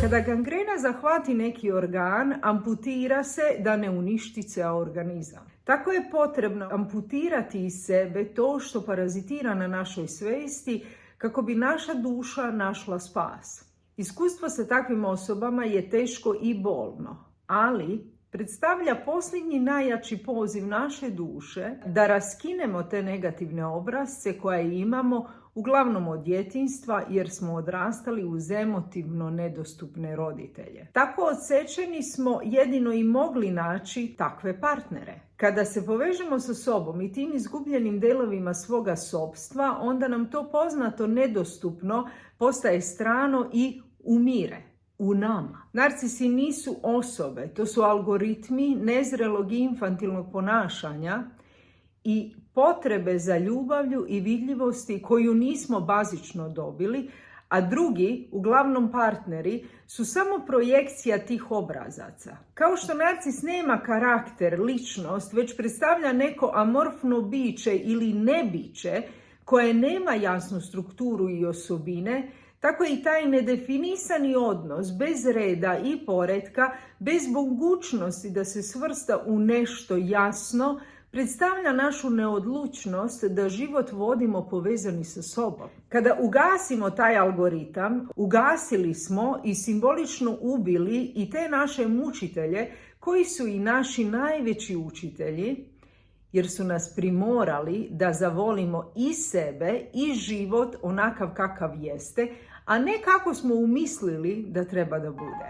Kada gangrena zahvati neki organ, amputira se da ne uništi ceo organizam. Tako je potrebno amputirati iz sebe to što parazitira na našoj svesti kako bi naša duša našla spas. Iskustvo sa takvim osobama je teško i bolno, ali predstavlja posljednji najjači poziv naše duše da raskinemo te negativne obrasce koje imamo uglavnom od djetinjstva jer smo odrastali uz emotivno nedostupne roditelje. Tako odsečeni smo jedino i mogli naći takve partnere. Kada se povežemo sa sobom i tim izgubljenim delovima svoga sopstva, onda nam to poznato nedostupno postaje strano i umire u nama. Narcisi nisu osobe, to su algoritmi nezrelog i infantilnog ponašanja i potrebe za ljubavlju i vidljivosti koju nismo bazično dobili, a drugi, uglavnom partneri, su samo projekcija tih obrazaca. Kao što narcis nema karakter, ličnost, već predstavlja neko amorfno biće ili nebiće koje nema jasnu strukturu i osobine, tako i taj nedefinisani odnos bez reda i poretka, bez mogućnosti da se svrsta u nešto jasno, predstavlja našu neodlučnost da život vodimo povezani sa sobom. Kada ugasimo taj algoritam, ugasili smo i simbolično ubili i te naše mučitelje koji su i naši najveći učitelji, jer su nas primorali da zavolimo i sebe i život onakav kakav jeste, a ne kako smo umislili da treba da bude.